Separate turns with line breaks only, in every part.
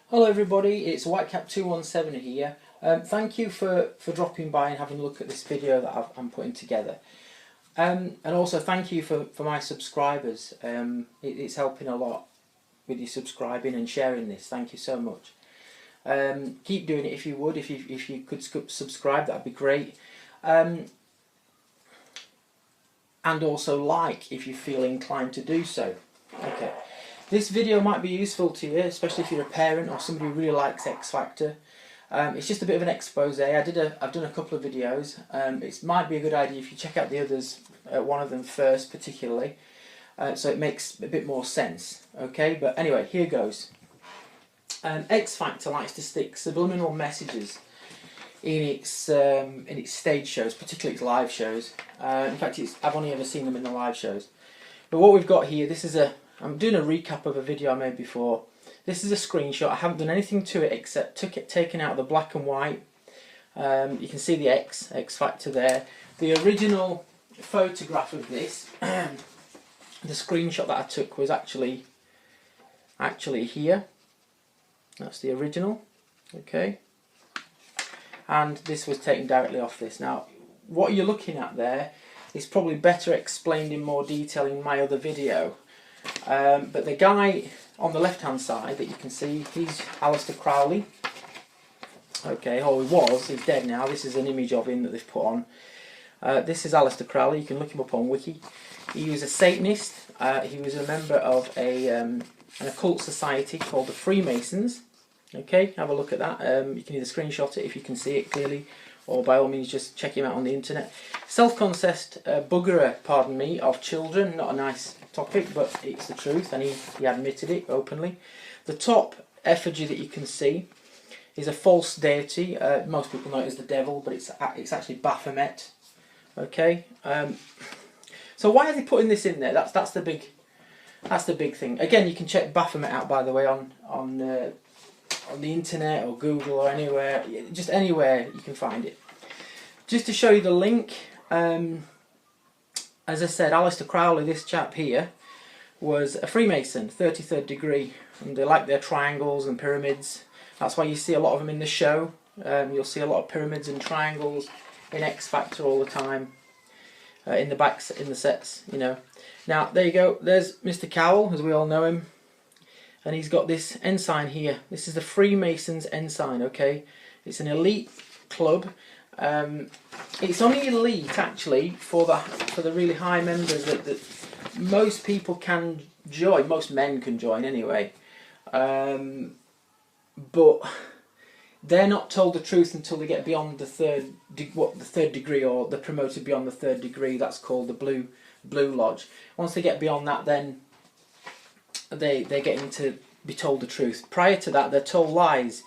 Hello everybody, it's Whitecap217 here. Thank you for dropping by and having a look at this video that I'm putting together. And also thank you for my subscribers. It's helping a lot with you subscribing and sharing this. Thank you so much. Keep doing it if you would. If you could subscribe, that'd be great. And also like if you feel inclined to do so. Okay. This video might be useful to you, especially if you're a parent or somebody who really likes X Factor. It's just a bit of an expose. I've done a couple of videos. It might be a good idea if you check out the others, one of them first particularly, so it makes a bit more sense. Okay, but anyway, here goes. X Factor likes to stick subliminal messages in its stage shows, particularly its live shows. In fact, I've only ever seen them in the live shows. But what we've got here, I'm doing a recap of a video I made before. This is a screenshot. I haven't done anything to it except taken out the black and white. You can see the X Factor there. The original photograph of this, the screenshot that I took was actually here. That's the original. Okay. And this was taken directly off this. Now, what you're looking at there is probably better explained in more detail in my other video. But the guy on the left hand side that you can see, he's Alister Crowley. Okay, or he was, he's dead now. This is an image of him that they've put on. This is Alister Crowley, you can look him up on Wiki. He was a Satanist. He was a member of an occult society called the Freemasons. Okay, have a look at that. You can either screenshot it if you can see it clearly, or by all means just check him out on the internet. Self-confessed buggerer, pardon me, of children. Not a nice topic, but it's the truth, and he admitted it openly. The top effigy that you can see is a false deity. Most people know it as the devil, but it's actually Bafomet. Okay. So why are they putting this in there? That's the big thing. Again, you can check Bafomet out, by the way, on the internet or Google or anywhere, just anywhere you can find it. Just to show you the link, as I said, Alister Crowley, this chap here, was a Freemason, 33rd degree, and they like their triangles and pyramids. That's why you see a lot of them in the show. You'll see a lot of pyramids and triangles in X Factor all the time, in the sets, you know. Now, there you go, there's Mr. Cowell, as we all know him. And he's got this ensign here. This is the Freemasons ensign, okay? It's an elite club. It's only elite, actually, for the really high members that most people can join. Most men can join, anyway. But they're not told the truth until they get beyond the third degree, or they're promoted beyond the third degree. That's called the Blue Lodge. Once they get beyond that, then they're getting to be told the truth. Prior to that, they're told lies.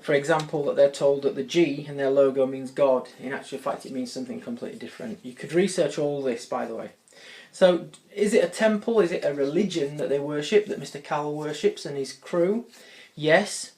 For example, that they're told that the G in their logo means God. In actual fact, it means something completely different. You could research all this, by the way. So, is it a temple? Is it a religion that they worship, that Mr. Cowell worships and his crew? Yes.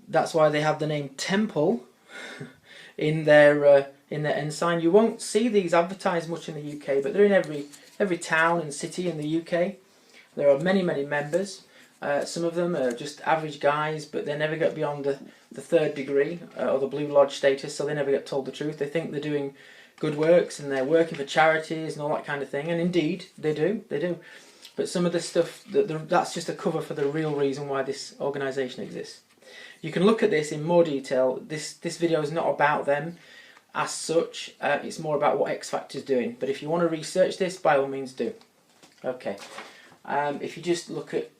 That's why they have the name Temple in their ensign. You won't see these advertised much in the UK, but they're in every town and city in the UK. There are many members. Some of them are just average guys, but they never get beyond the third degree or the Blue Lodge status, so they never get told the truth. They think they're doing good works and they're working for charities and all that kind of thing, and indeed they do. But some of the stuff, that's just a cover for the real reason why this organisation exists. You can look at this in more detail. This video is not about them as such. It's more about what X Factor is doing. But if you want to research this, by all means do. Okay. If you just look at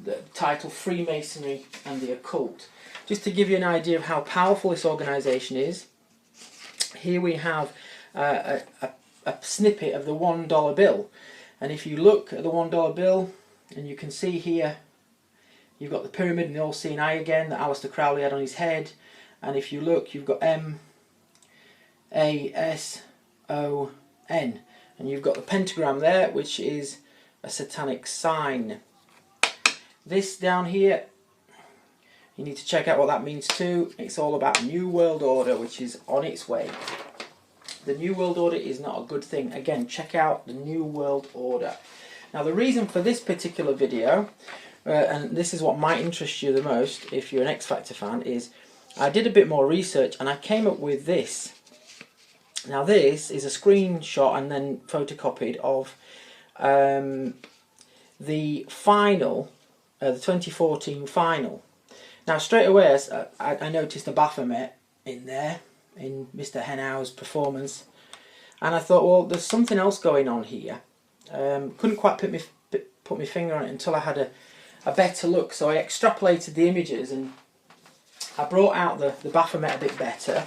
the title Freemasonry and the Occult, just to give you an idea of how powerful this organisation is, here we have a snippet of the $1 bill. And if you look at the $1 bill, and you can see here, you've got the pyramid and the all-seeing eye again that Alister Crowley had on his head. And if you look, you've got M-A-S-O-N. And you've got the pentagram there, which is a Satanic sign. This down here, you need to check out what that means too. It's all about New World Order, which is on its way. The New World Order is not a good thing. Again, check out the New World Order. Now, the reason for this particular video and this is what might interest you the most if you're an X Factor fan, is I did a bit more research and I came up with this. Now this is a screenshot and then photocopied of the final, the 2014 final. Now straight away I noticed a Bafomet in there, in Mr. Henau's performance, and I thought, well, there's something else going on here. Couldn't quite put my finger on it until I had a better look, so I extrapolated the images and I brought out the Bafomet a bit better.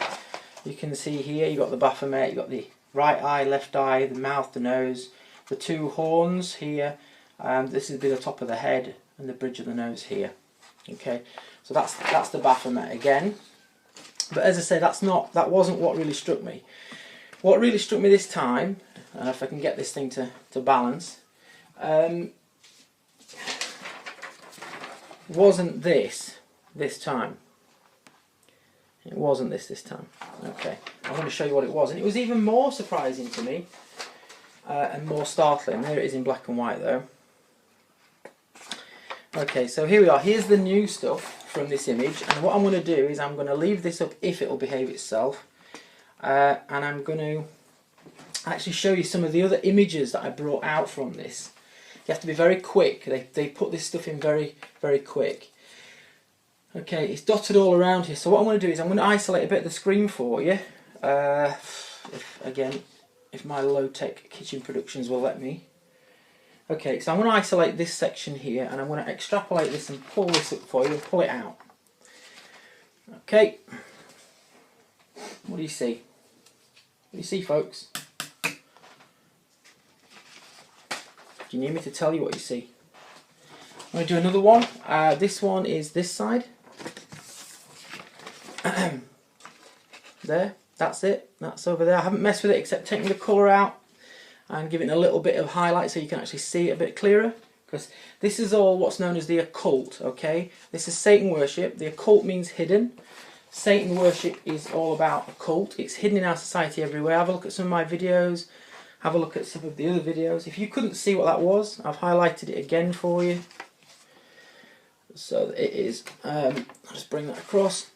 You can see here you've got the Bafomet, you've got the right eye, left eye, the mouth, the nose, the two horns here. This would be the top of the head and the bridge of the nose here. Okay, so that's the Bafomet again. But as I say, that wasn't what really struck me. What really struck me this time, and if I can get this thing to balance, wasn't this time. It wasn't this time. Okay, I'm going to show you what it was, and it was even more surprising to me and more startling. There it is in black and white though. Okay, so here we are. Here's the new stuff from this image, and what I'm going to do is I'm going to leave this up if it will behave itself, and I'm going to actually show you some of the other images that I brought out from this. You have to be very quick. They put this stuff in very, very quick. Okay, it's dotted all around here. So what I'm going to do is I'm going to isolate a bit of the screen for you. If my low-tech kitchen productions will let me. Okay, so I'm going to isolate this section here, and I'm going to extrapolate this and pull this up for you and pull it out. Okay. What do you see? What do you see, folks? Do you need me to tell you what you see? I'm going to do another one. This one is this side. There, that's it. That's over there. I haven't messed with it except taking the colour out and giving it a little bit of highlight so you can actually see it a bit clearer. Because this is all what's known as the occult, okay? This is Satan worship. The occult means hidden. Satan worship is all about occult. It's hidden in our society everywhere. Have a look at some of my videos. Have a look at some of the other videos. If you couldn't see what that was, I've highlighted it again for you. So it is, I'll just bring that across.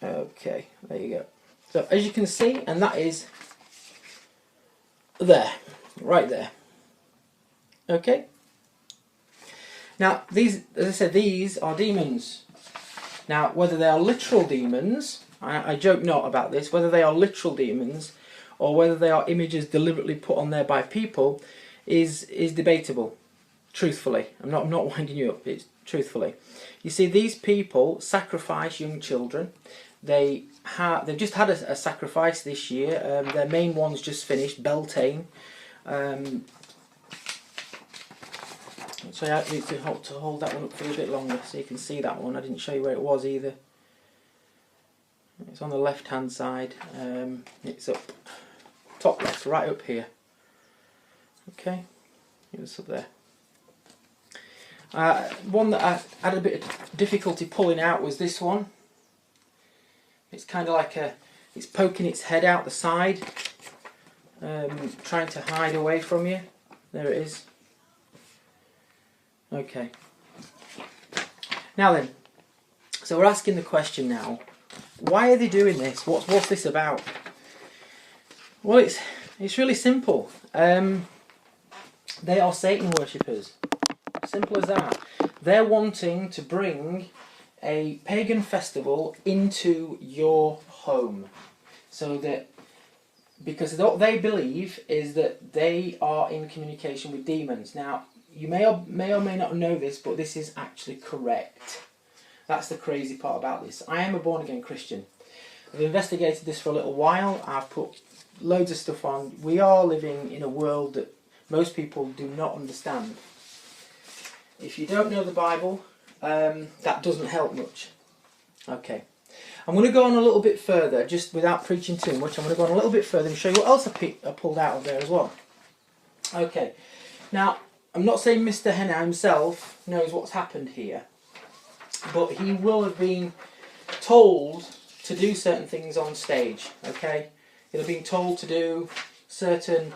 Okay, there you go. So as you can see, and that is there, right there. Okay. Now these, as I said, these are demons. Now whether they are literal demons, I joke not about this, whether they are literal demons or whether they are images deliberately put on there by people is debatable. Truthfully, I'm not winding you up. It's truthfully. You see, these people sacrifice young children. They've just had a sacrifice this year. Their main one's just finished, Beltane. So I need to hold that one up for you a bit longer so you can see that one. I didn't show you where it was either. It's on the left hand side. It's up top left, right up here. Okay, it's up there. One that I had a bit of difficulty pulling out was this one. It's kind of like it's poking its head out the side, trying to hide away from you. There it is. Okay. Now then, so we're asking the question now, why are they doing this? What's this about? Well, it's really simple. They are Satan worshippers. Simple as that. They're wanting to bring a pagan festival into your home, so that, because what they believe is that they are in communication with demons. Now, you may or may not know this, but this is actually correct. That's the crazy part about this. I am a born-again Christian. I've investigated this for a little while. I've put loads of stuff on. We are living in a world that most people do not understand. If you don't know the Bible, that doesn't help much. Okay. I'm going to go on a little bit further, just without preaching too much. I'm going to go on a little bit further and show you what else I pulled out of there as well. Okay. Now, I'm not saying Mr. Henau himself knows what's happened here, but he will have been told to do certain things on stage, okay? He'll have been told to do certain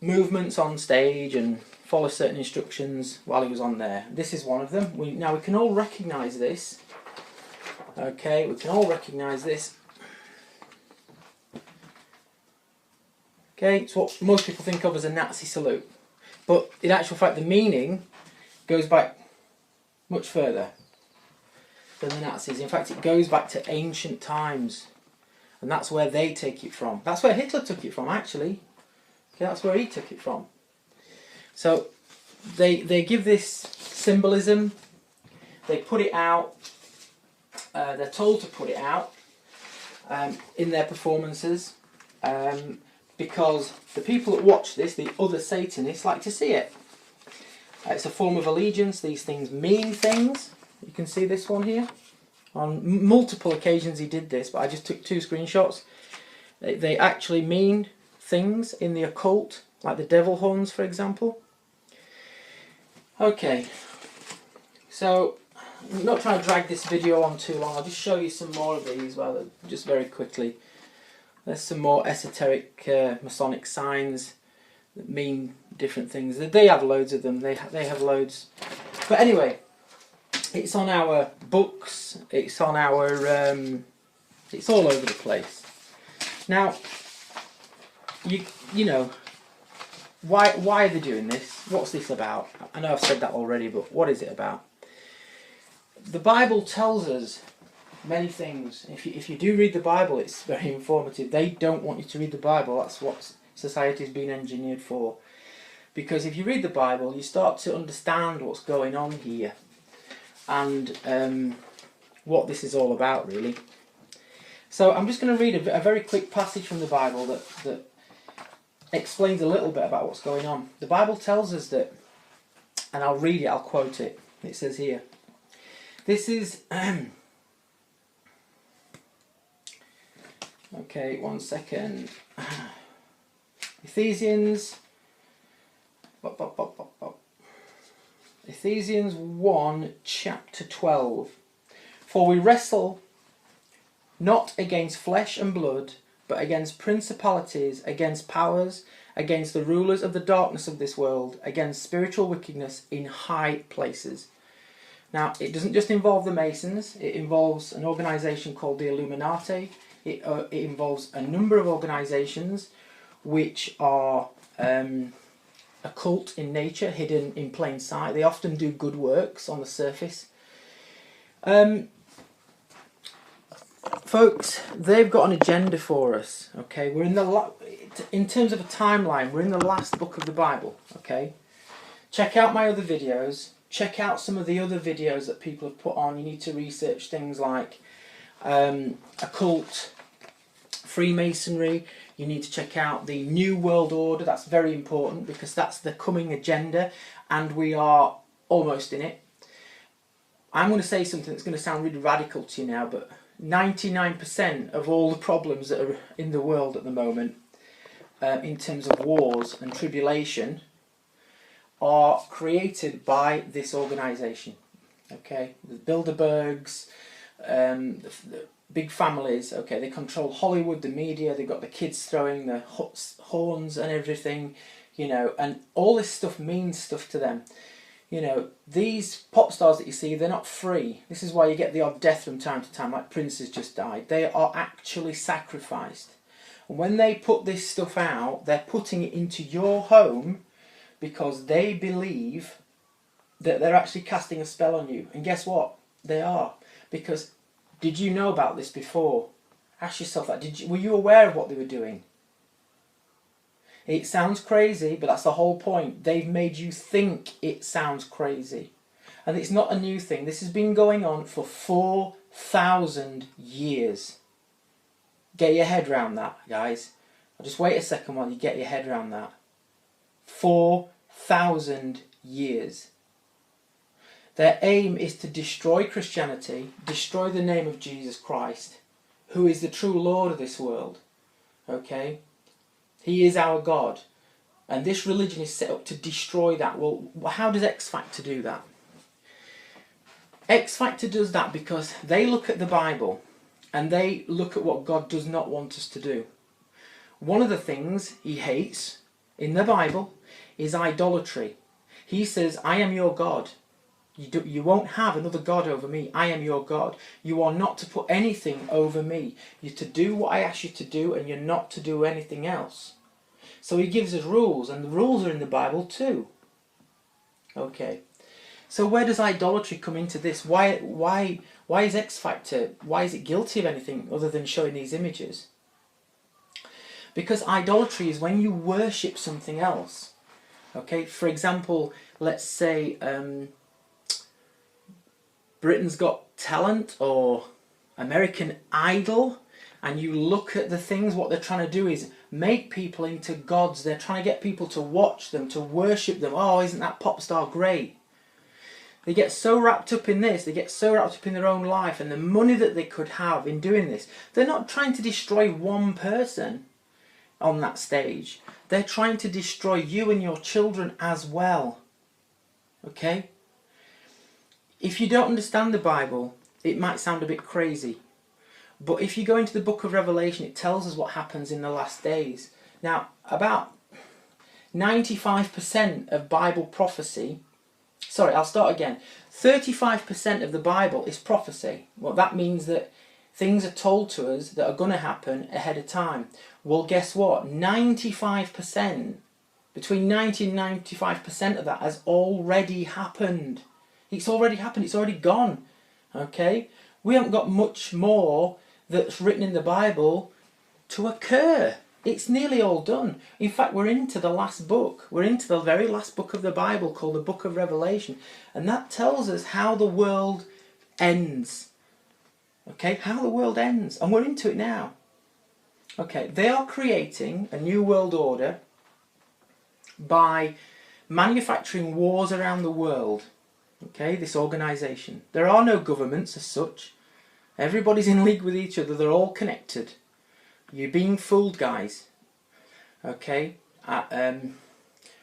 movements on stage and follow certain instructions while he was on there. This is one of them. Now we can all recognise this. Okay, we can all recognise this. Okay, it's what most people think of as a Nazi salute. But in actual fact, the meaning goes back much further than the Nazis. In fact, it goes back to ancient times. And that's where they take it from. That's where Hitler took it from, actually. Okay, that's where he took it from. So they give this symbolism. They put it out. They're told to put it out in their performances. Because the people that watch this, the other Satanists, like to see it. It's a form of allegiance. These things mean things. You can see this one here. On multiple occasions he did this, but I just took 2 screenshots. They actually mean things in the occult, like the devil horns, for example. Okay, so I'm not trying to drag this video on too long. I'll just show you some more of these, just very quickly. There's some more esoteric Masonic signs that mean different things. They have loads of them. They have loads. But anyway, it's on our books. It's on our. It's all over the place. Now, you know, why are they doing this? What's this about? I know I've said that already, but what is it about? The Bible tells us many things. If you do read the Bible, it's very informative. They don't want you to read the Bible. That's what society's been engineered for. Because if you read the Bible, you start to understand what's going on here and what this is all about, really. So I'm just going to read a very quick passage from the Bible that explains a little bit about what's going on. The Bible tells us that, and I'll read it, I'll quote it. It says here, this is... Okay, 1 second. Ephesians 1, chapter 12. For we wrestle not against flesh and blood, but against principalities, against powers, against the rulers of the darkness of this world, against spiritual wickedness in high places. Now, it doesn't just involve the Masons, it involves an organisation called the Illuminati. It involves a number of organisations which are occult in nature, hidden in plain sight. They often do good works on the surface. Folks, they've got an agenda for us. Okay, we're in terms of a timeline, we're in the last book of the Bible. Okay, check out my other videos. Check out some of the other videos that people have put on. You need to research things like Occult, Freemasonry. You need to check out the New World Order. That's very important because that's the coming agenda and we are almost in it. I'm going to say something that's going to sound really radical to you now, but 99% of all the problems that are in the world at the moment in terms of wars and tribulation are created by this organisation. Okay, the Bilderbergs, the big families. Okay, they control Hollywood, the media. They've got the kids throwing the horns and everything, you know, and all this stuff means stuff to them. You know, these pop stars that you see, they're not free. This is why you get the odd death from time to time, like Prince has just died. They are actually sacrificed. And when they put this stuff out, they're putting it into your home because they believe that they're actually casting a spell on you. And guess what? They are. Because did you know about this before? Ask yourself that. Were you aware of what they were doing? It sounds crazy, but that's the whole point. They've made you think it sounds crazy. And it's not a new thing. This has been going on for 4,000 years. Get your head around that, guys. I'll just wait a second while you get your head around that. 4,000 years. Their aim is to destroy Christianity, destroy the name of Jesus Christ, who is the true Lord of this world. Okay? He is our God. And this religion is set up to destroy that. Well, how does X Factor do that? X Factor does that because they look at the Bible and they look at what God does not want us to do. One of the things he hates in the Bible is idolatry. He says, I am your God. You won't have another God over me. I am your God. You are not to put anything over me. You're to do what I ask you to do, and you're not to do anything else. So he gives us rules, and the rules are in the Bible too. Okay. So where does idolatry come into this? Why is X Factor, why is it guilty of anything other than showing these images? Because idolatry is when you worship something else. Okay, for example, let's say Britain's Got Talent or American Idol, and you look at the things, what they're trying to do is make people into gods. They're trying to get people to watch them, to worship them. Oh, isn't that pop star great? They get so wrapped up in this, they get so wrapped up in their own life and the money that they could have in doing this. They're not trying to destroy one person on that stage. They're trying to destroy you and your children as well. Okay? If you don't understand the Bible, it might sound a bit crazy. But if you go into the book of Revelation, it tells us what happens in the last days. Now, about 95% of Bible prophecy... Sorry, I'll start again. 35% of the Bible is prophecy. Well, that means that things are told to us that are going to happen ahead of time. Well, guess what? 95%, between 90 and 95% of that has already happened. It's already happened. It's already gone. Okay? We haven't got much more that's written in the Bible to occur. It's nearly all done. In fact, we're into the last book. We're into the very last book of the Bible called the Book of Revelation. And that tells us how the world ends. Okay? How the world ends. And we're into it now. Okay? They are creating a new world order by manufacturing wars around the world. Okay, this organisation. There are no governments as such. Everybody's in league with each other. They're all connected. You're being fooled, guys. Okay?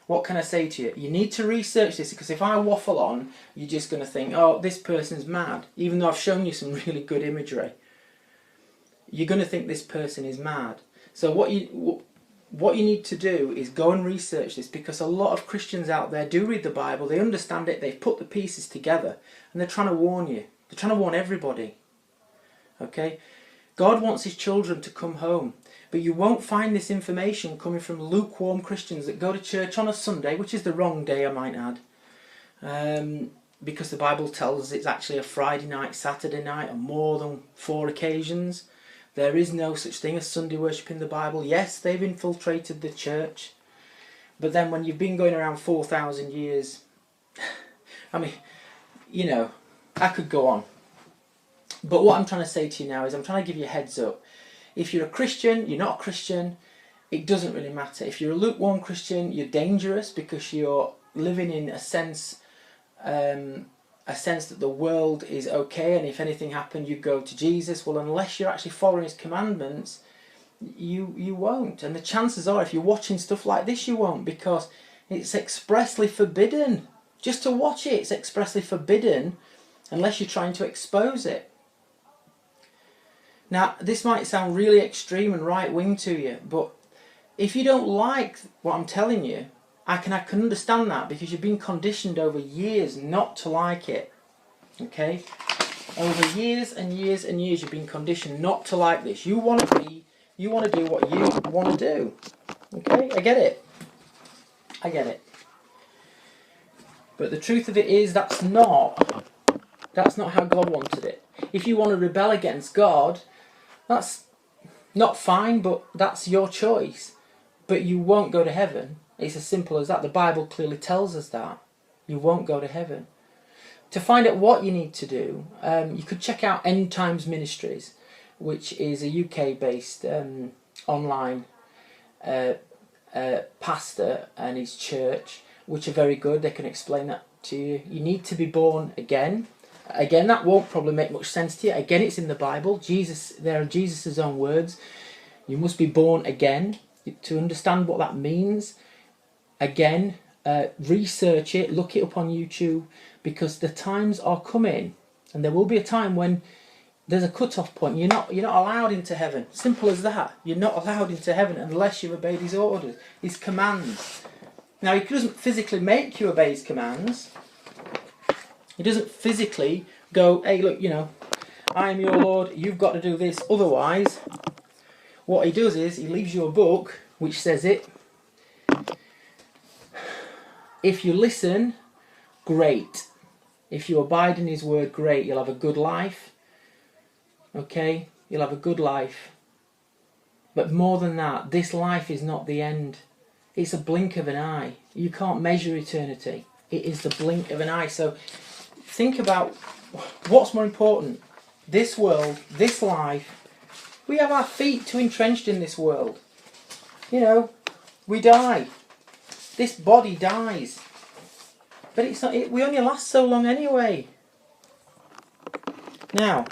What can I say to you? You need to research this, because if I waffle on, you're just going to think, oh, this person's mad. Even though I've shown you some really good imagery. You're going to think this person is mad. So what you need to do is go and research this, because a lot of Christians out there do read the Bible, they understand it, they've put the pieces together, and they're trying to warn you. They're trying to warn everybody. Okay? God wants his children to come home, but you won't find this information coming from lukewarm Christians that go to church on a Sunday, which is the wrong day, I might add, because the Bible tells us it's actually a Friday night, Saturday night, on more than 4 occasions. There is no such thing as Sunday worship in the Bible. Yes, they've infiltrated the church. But then when you've been going around 4,000 years... I mean, you know, I could go on. But what I'm trying to say to you now is I'm trying to give you a heads up. If you're a Christian, you're not a Christian, it doesn't really matter. If you're a lukewarm Christian, you're dangerous, because you're living in a sense that the world is okay, and if anything happened you go to Jesus. Well, unless you're actually following his commandments, you won't. And the chances are, if you're watching stuff like this, you won't, because it's expressly forbidden. Just to watch it, it's expressly forbidden unless you're trying to expose it. Now, this might sound really extreme and right-wing to you, but if you don't like what I'm telling you, I can understand that, because you've been conditioned over years not to like it. Okay? Over years and years and years you've been conditioned not to like this. You want to do what you want to do. Okay? I get it. I get it. But the truth of it is, that's not how God wanted it. If you want to rebel against God, that's not fine, but that's your choice. But you won't go to heaven. It's as simple as that. The Bible clearly tells us that. You won't go to heaven. To find out what you need to do, you could check out End Times Ministries, which is a UK-based online pastor and his church, which are very good. They can explain that to you. You need to be born again. Again, that won't probably make much sense to you. Again, it's in the Bible. There are Jesus' own words. You must be born again. To understand what that means, again, research it, look it up on YouTube, because the times are coming, and there will be a time when there's a cut-off point. You're not allowed into heaven. Simple as that. You're not allowed into heaven unless you've obeyed his orders, his commands. Now, he doesn't physically make you obey his commands. He doesn't physically go, hey, look, you know, I am your Lord, you've got to do this, otherwise. What he does is, he leaves you a book which says it. If you listen, great. If you abide in his word, great. You'll have a good life. Okay? You'll have a good life. But more than that, this life is not the end. It's a blink of an eye. You can't measure eternity. It is the blink of an eye. So think about what's more important. This world, this life. We have our feet too entrenched in this world. You know, we die. This body dies. But it's not. We only last so long anyway. Now,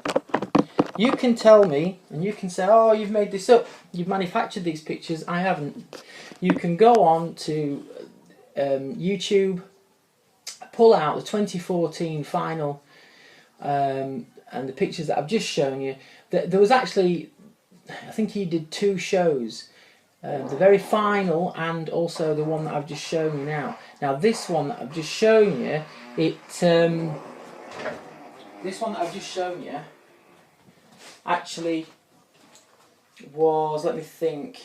you can tell me, and you can say, oh, you've made this up. You've manufactured these pictures. I haven't. You can go on to YouTube, pull out the 2014 final, and the pictures that I've just shown you. There was actually, I think he did 2 shows. The very final and also the one that I've just shown you now. Now this one that I've just shown you, this one that I've just shown you actually was, let me think,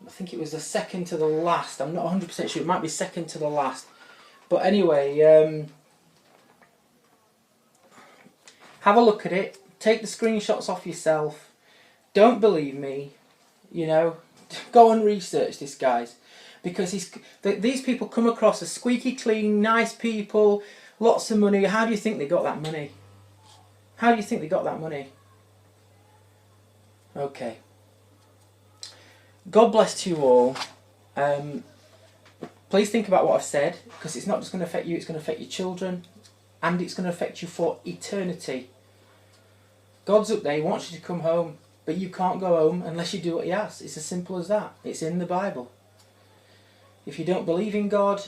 I think it was the second to the last. I'm not 100% sure, it might be second to the last. But anyway, have a look at it. Take the screenshots off yourself. Don't believe me, you know. Go and research this, guys, because these people come across as squeaky clean, nice people, lots of money. How do you think they got that money? How do you think they got that money? Okay. God bless to you all. Please think about what I've said, because it's not just going to affect you, it's going to affect your children, and it's going to affect you for eternity. God's up there, he wants you to come home, but you can't go home unless you do what he asks. It's as simple as that. It's in the Bible. If you don't believe in God,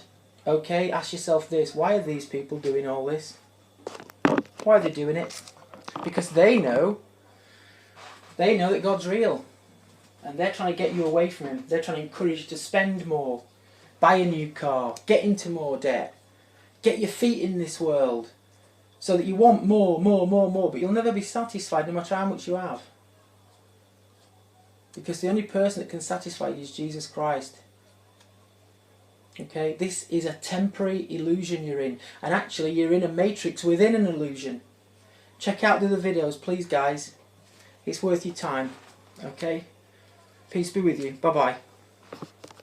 okay, ask yourself this: why are these people doing all this? Why are they doing it? Because they know that God's real, and they're trying to get you away from him. They're trying to encourage you to spend more, buy a new car, get into more debt, get your feet in this world, so that you want more, but you'll never be satisfied no matter how much you have. Because the only person that can satisfy you is Jesus Christ. Okay, this is a temporary illusion you're in, and actually you're in a matrix within an illusion. Check out the other videos, please, guys. It's worth your time. Okay, peace be with you. Bye bye.